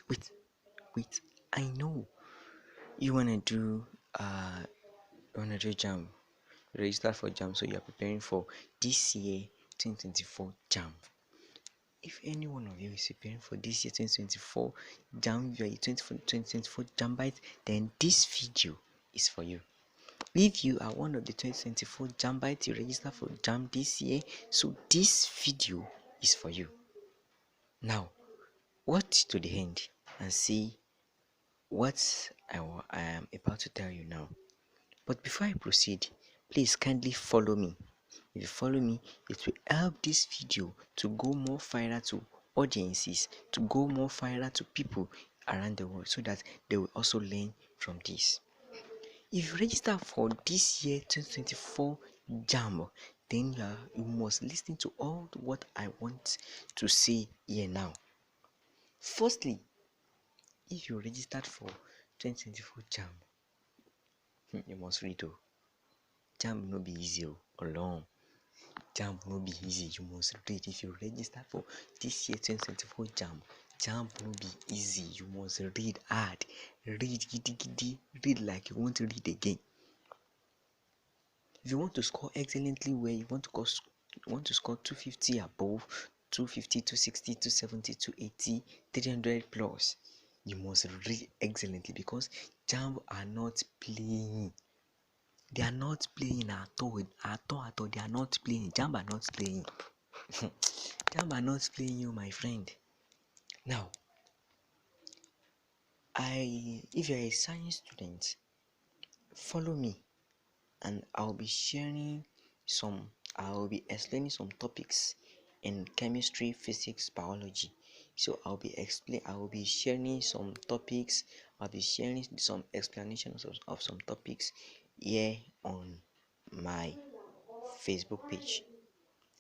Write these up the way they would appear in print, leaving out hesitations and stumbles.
wait, wait. I know you uh wanna do jam. Register for jam, so you're preparing for this year 2024 jam. If any one of you is preparing for this year 2024 jam, you are a 2024 jambite, then this video is for you. If you are one of the 2024 jambite, you register for jam this year, so this video is for you. Now, watch to the end and see what I am about to tell you now. But before I proceed, please kindly follow me. If you follow me, it will help this video to go more viral to audiences, to go more viral to people around the world, so that they will also learn from this. If you register for this year 2024 JAM, then you must listen to all what I want to say here now. Firstly, if you registered for 2024 JAM, you must read o. JAM no be easy o, alone. JAM no be easy, you must read. If you register for this year 2024 JAM no be easy, you must read hard. Read gidi gidi, read like you want to read again. If you want to score excellently well, you want to score 250 above, 250, 260, 270, 280, 300 plus, you must read excellently, because JAM are not playing. They are not playing at all. They are not playing. JAM are not playing. JAM are not playing you, my friend. Now, if you're a science student, follow me, and I'll be explaining some topics in chemistry, physics, biology. So I will be sharing some topics. I'll be sharing some explanations of some topics here on my Facebook page.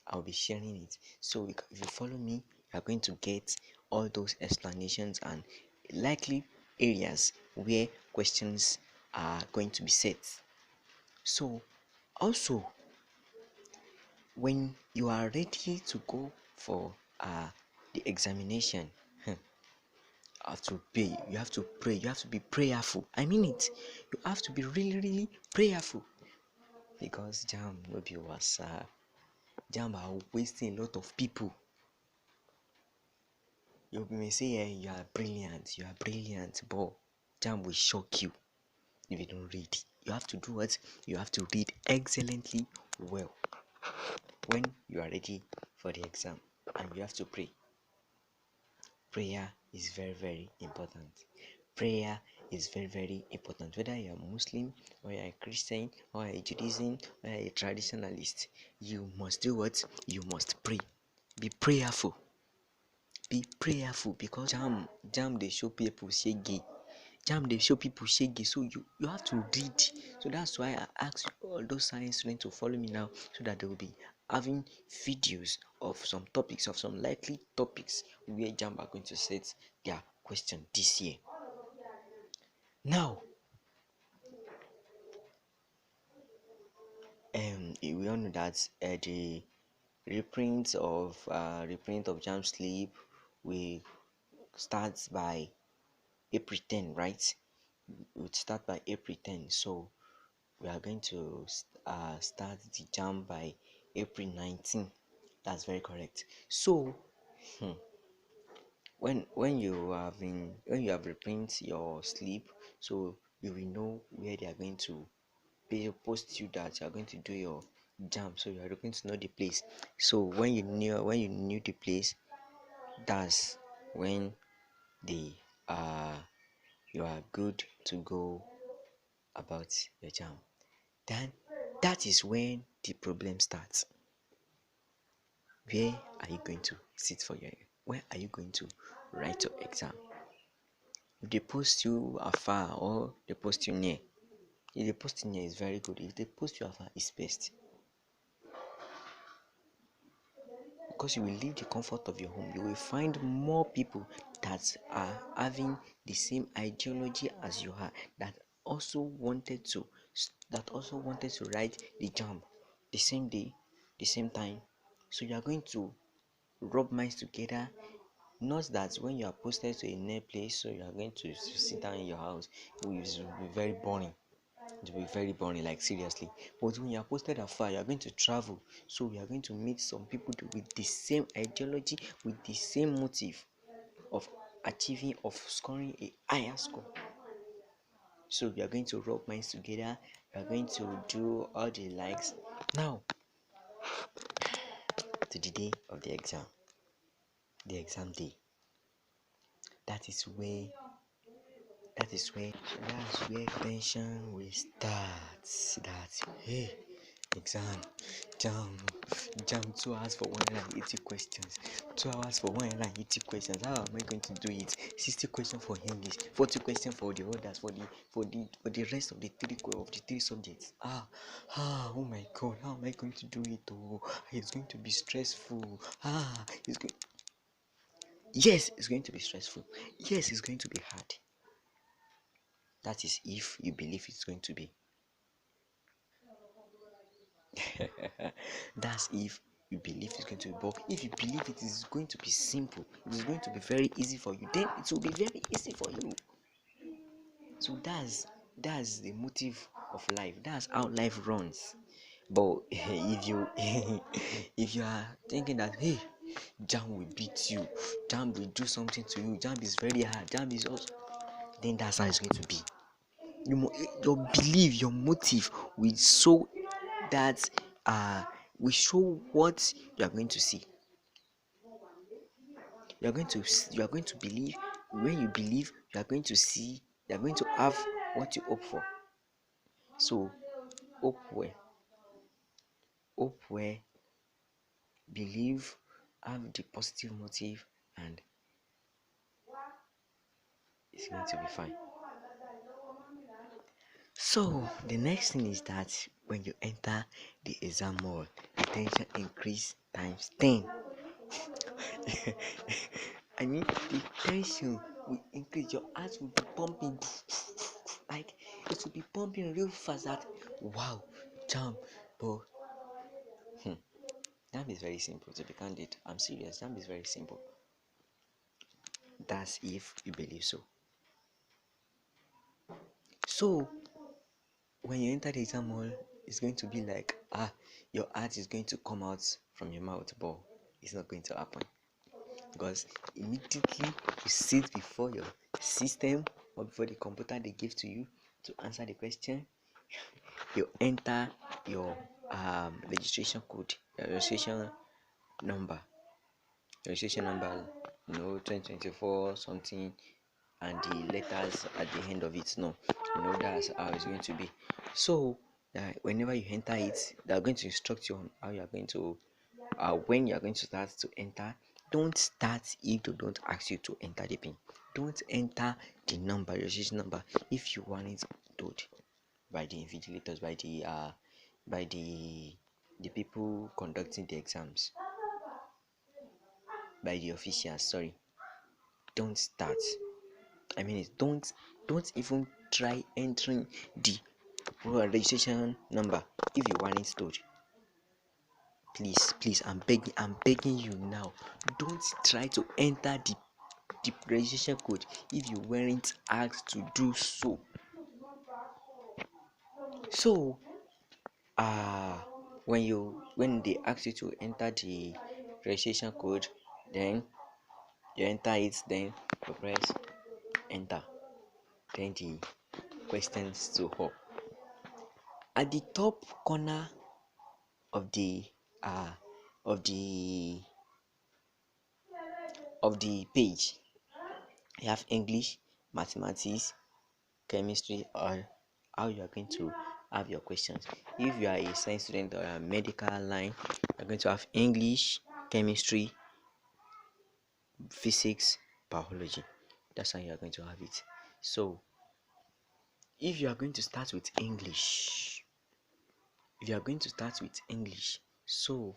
I'll be sharing it. So if you follow me, you are going to get all those explanations and likely areas where questions are going to be set. So also, when you are ready to go for the examination, you have to pray. You have to pray. You have to be prayerful. I mean it. You have to be really, really prayerful, because JAM will be was JAM are wasting a lot of people. You may say, you are brilliant, but JAM will shock you if you don't read. You have to do what? You have to read excellently well when you are ready for the exam, and you have to pray. Prayer is very, very important. Prayer is very, very important. Whether you are Muslim, or you are a Christian, or a Judaism, or a traditionalist, you must do what? You must pray. Be prayerful. Be prayerful, because JAM they show people shege. JAM they show people shege. So you have to read. So that's why I ask all those science students to follow me now, so that they will be having videos of some topics, of some likely topics where JAM are going to set their question this year. Now, we all know that the reprint of JAM slip will start by April 10, right? It would start by April 10. So we are going to start the jam by April 19. That's very correct. So when you have reprint your slip, so you will know where they are going to post you that you are going to do your jam. So you are going to know the place. So when you knew the place, that's when the you are good to go about your jam. Then that is when the problem starts. Where are you going to sit for your where are you going to write your exam? If they post you afar or they post you near, if they post you near is very good. If they post you afar, it's best, because you will leave the comfort of your home. You will find more people that are having the same ideology as you are, that also wanted to write the jam the same day, the same time. So you are going to rub minds together. Not that when you are posted to a near place, so you are going to sit down in your house, it will be very boring. It will be very boring, like seriously. But when you are posted afar, you are going to travel, so you are going to meet some people with the same ideology, with the same motive of achieving, of scoring a higher score. So we are going to rub minds together. We are going to do all the likes. Now, to the day of the exam day. That is where that's where tension will start. That hey, exam, jam, jam 2 hours for 180 questions. 2 hours for 180 questions. How am I going to do it? 60 questions for English, 40 questions for the others, for the rest of the three subjects. Oh my god, how am I going to do it? Oh, it's going to be stressful. It's going Yes, it's going to be stressful. Yes, it's going to be hard. That is if you believe it's going to be. That's if you believe it's going to be. But if you believe it is going to be simple, it is going to be very easy for you, then it will be very easy for you. So that's the motive of life. That's how life runs. But if you if you are thinking that hey, jam will beat you, jam will do something to you, jam is very hard, jam is also, then that's how it's going to be. Your belief, your motive will show that will show what you are going to see. You are going to believe. When you believe, you are going to see. You are going to have what you hope for. So hope where, believe, have the positive motive, and it's going to be fine. So the next thing is that when you enter the exam hall, the tension increase times 10. I mean, the tension will increase. Your heart will be pumping, like it will be pumping real fast. That wow, jump, but jump is very simple. To be candid, I'm serious. Jump is very simple. That's if you believe so. So when you enter the exam hall, it's going to be like your heart is going to come out from your mouth, but it's not going to happen because immediately you sit before your system or before the computer they give to you to answer the question. You enter your registration code, your number registration number 2024 something, and the letters at the end of it. No, that's how it's going to be. So whenever you enter it, they're going to instruct you on how you are going to when you are going to start to enter. Don't start if they don't ask you to enter the pin. Don't enter the number, registration number, if you want it told by the invigilators, by the people conducting the exams, by the officials. Sorry, don't start. I mean, don't even try entering the registration number if you want it told. Please, I'm begging you now. Don't try to enter the registration code if you weren't asked to do so. So when they ask you to enter the registration code, then you enter it, then you press enter, then the questions to up. At the top corner of the uh of the page, you have English, mathematics, chemistry, or how you are going to have your questions. If you are a science student or a medical line, you're going to have English, chemistry, physics, biology. That's how you are going to have it. So if you are going to start with English, so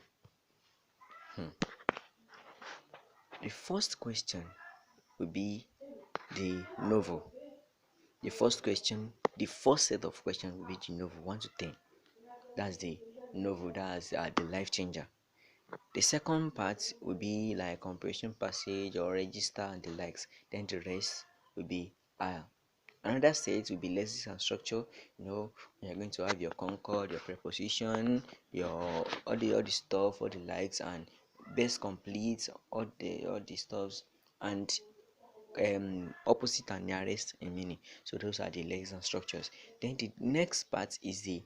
the first question will be the novel. The first set of questions will be the novel 1 to 10. That's the novel. That's the life changer. The second part will be like comprehension passage or register and the likes. Then the rest will be another set will be lessons and structure. When you're going to have your concord, your preposition, your all the stuff, all the likes, and best complete, all the stuffs, and opposite and nearest in meaning. So those are the lessons and structures. Then the next part is the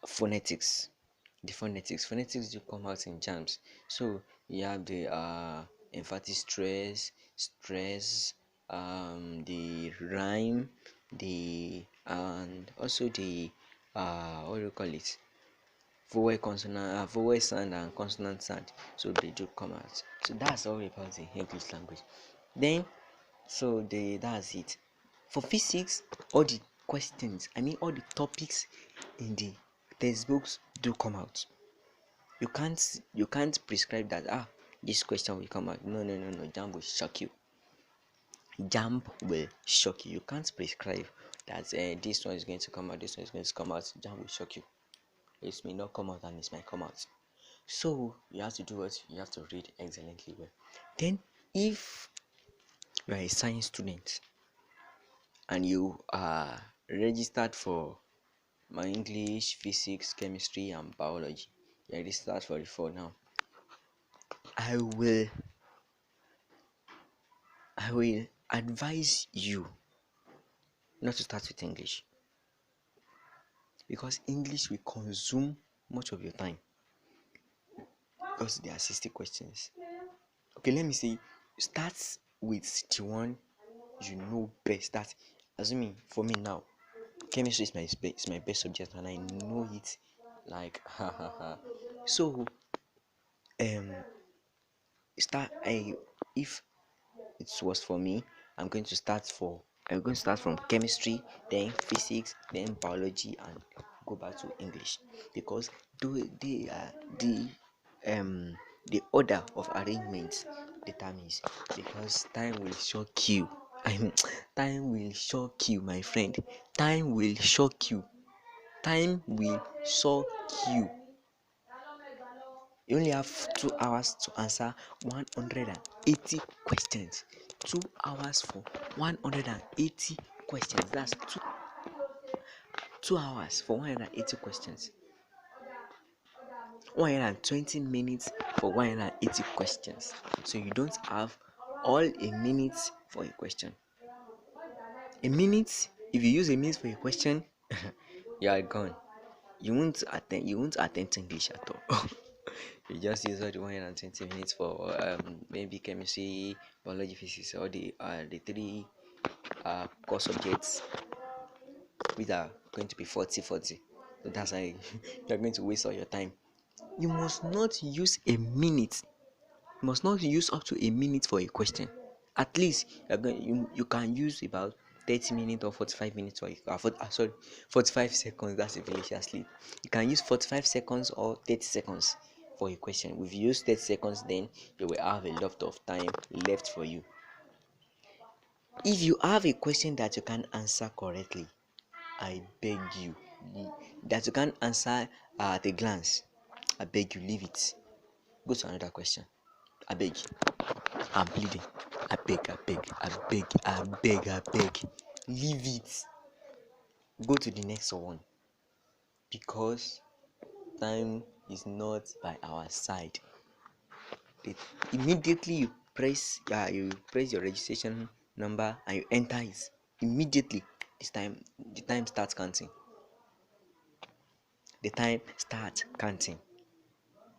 phonetics. Phonetics do come out in jams. So you have the emphatic stress, the rhyme, the and also the what do you call it, vowel consonant, vowel sound and consonant sound. So they do come out. So that's all about the English language. Then that's it. For physics, all the questions, all the topics in the textbooks do come out. You can't prescribe that this question will come out. No. Jam will shock you. You can't prescribe that this one is going to come out, this one is going to come out. Jam will shock you. It may not come out and it might come out. So you have to do what? You have to read excellently well. Then if you are a science student and you are registered for my English, physics, chemistry, and biology, you are registered for the four now. I will advise you not to start with English, because English will consume much of your time, because there are 60 questions. Okay, let me say, start with the one you know best. That, assuming for me now, chemistry is my best subject and I know it like so start I if it was for me, I'm going to start from chemistry, then physics, then biology, and go back to English, because they are the order of arrangement determines, because time will shock you. Time will shock you, my friend. Time will shock you. Time will shock you. You only have 2 hours to answer 180 questions. 2 hours for 180 questions. That's 2 hours for 180 questions. 120 minutes for 180 questions. So you don't have all a minute for a question. A minute, if you use a minute for a question, you are gone. You won't attend English at all. You just use all the 120 minutes for maybe chemistry, biology, physics, or the three core subjects, which are going to be 40. So that's how you're going to waste all your time. You must not use a minute. You must not use up to a minute for a question. At least you can use about 30 minutes or 45 minutes for 45 seconds. That's a delicious sleep. You can use 45 seconds or 30 seconds for a question. If you use 30 seconds, then you will have a lot of time left for you. If you have a question that you can answer correctly, I beg you, that you can answer at a glance, I beg you, leave it. Go to another question. I beg. I'm pleading. I beg. Leave it. Go to the next one, because time is not by our side. Immediately you press your registration number and you enter it. Immediately, the time starts counting.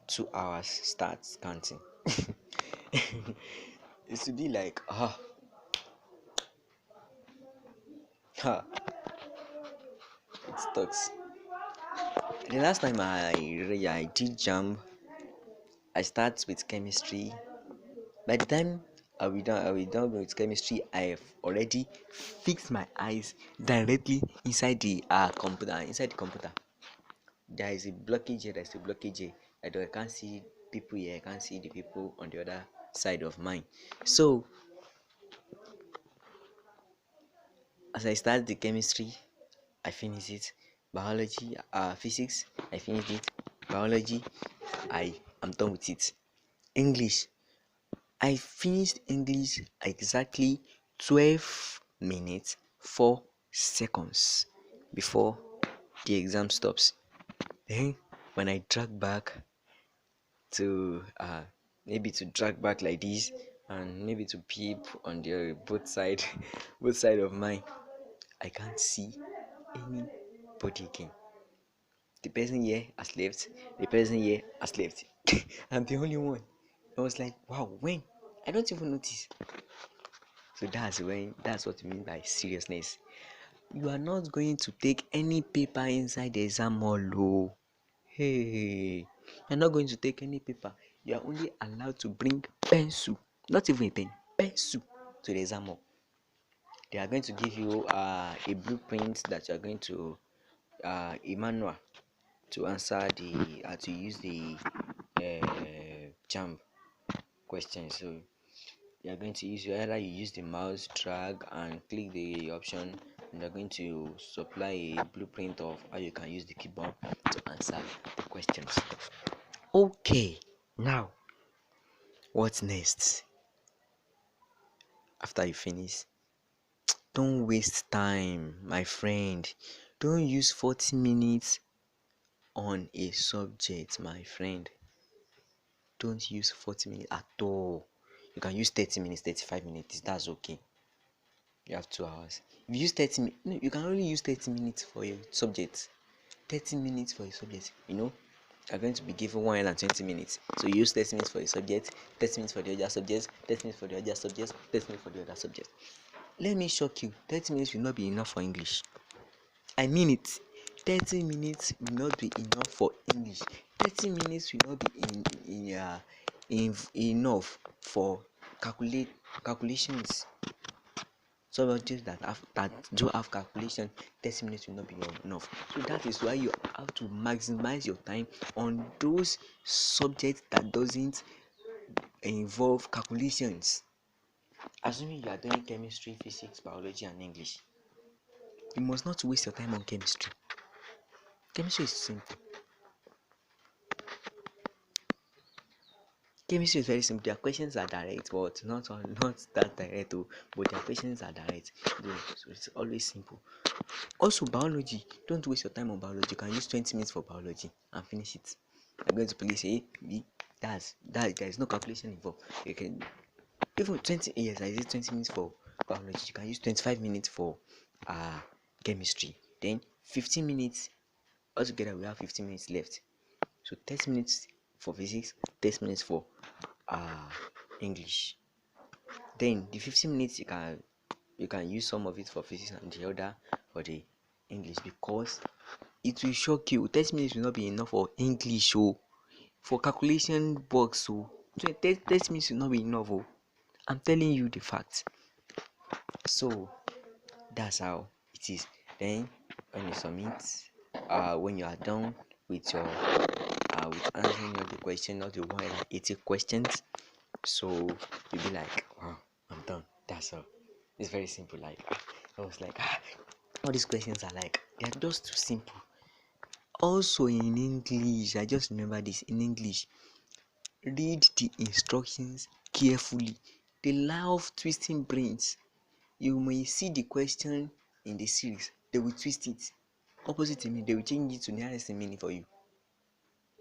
2 hours starts counting. It should be like it starts. The last time I did jump, I start with chemistry. By the time I will done with chemistry, I have already fixed my eyes directly inside the computer. There is a blockage here. I can't see people here. I can't see the people on the other side of mine. So as I start the chemistry, I finish it. Biology, physics, I finished it. Biology, I am done with it. English. I finished English exactly 12 minutes 4 seconds before the exam stops. Then when I drag back to maybe to drag back like this and maybe to peep on the both side both side of mine, I can't see anybody again. The person here has left, the person here has left. I'm the only one. I was like, wow, when? I don't even notice. So that's what you mean by seriousness. You are not going to take any paper inside the exam hall. Oh. Hey, you're not going to take any paper. You are only allowed to bring pencil, not even a pen, pencil to the exam hall. They are going to give you a blueprint that you are going to a manual to answer the to use the jump question. So you are going to use either you use the mouse drag and click the option, and they're going to supply a blueprint of how you can use the keyboard to answer the questions. Okay, now what's next? After you finish, don't waste time, my friend. Don't use 40 minutes on a subject, my friend. Don't use 40 minutes at all. You can use 30 minutes, 35 minutes, that's okay. You have 2 hours. If you use 30 minutes, no, you can only use 30 minutes for your subject. 30 minutes for a subject, you're going to be given 120 minutes. So you use 30 minutes for a subject, 30 minutes for the other subjects, 30 minutes for the other subjects, 30 minutes for the other subject. Let me shock you, 30 minutes will not be enough for English. I mean it. 30 minutes will not be enough for English. 30 minutes will not be enough for calculations. Subjects that do have calculation, 30 minutes will not be enough. So that is why you have to maximize your time on those subjects that doesn't involve calculations. Assuming you are doing chemistry, physics, biology, and English, you must not waste your time on chemistry. Chemistry is simple. Chemistry is very simple. Their questions are direct, but not that direct. But their questions are direct. So it's always simple. Also, biology. Don't waste your time on biology. You can use 20 minutes for biology and finish it. I'm going to place A, B. That there is no calculation involved. You can even 20 years. I did 20 minutes for biology. You can use 25 minutes for chemistry. Then 15 minutes altogether. We have 15 minutes left. So 30 minutes for physics, 30 minutes for English. Then the 15 minutes you can use some of it for physics and the other for the English, because it will shock you. 30 minutes will not be enough for English, for calculation box. So 30 minutes will not be enough. I'm telling you the facts. So that's how it is. Then when you submit, when you are done with your with answering all the questions, all the 180 questions, so you'll be like, wow, I'm done. That's all. It's very simple. Like I was like, all these questions are like, they're just too simple. Also in English, I just remember this. In English, read the instructions carefully. They love twisting brains. You may see the question in the series, they will twist it opposite meaning. They will change it to nearest meaning for you.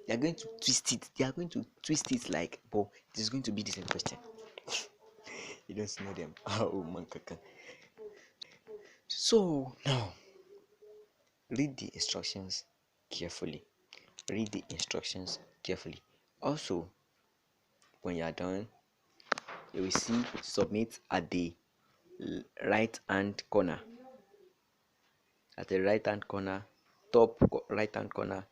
They are going to twist it. They are going to twist it like, but it is going to be the same question. You don't know them. Oh man, kaka. So now, read the instructions carefully. Read the instructions carefully. Also, when you are done, you will see submit at the right hand corner. At the right hand corner, top right hand corner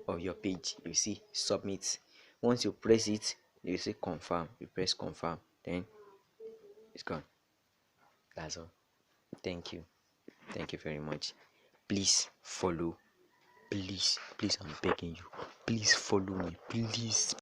of your page, you see submit. Once you press it, you see confirm. You press confirm, then it's gone. That's all. Thank you. Thank you very much. Please follow. Please, I'm begging you. Please follow me. Please.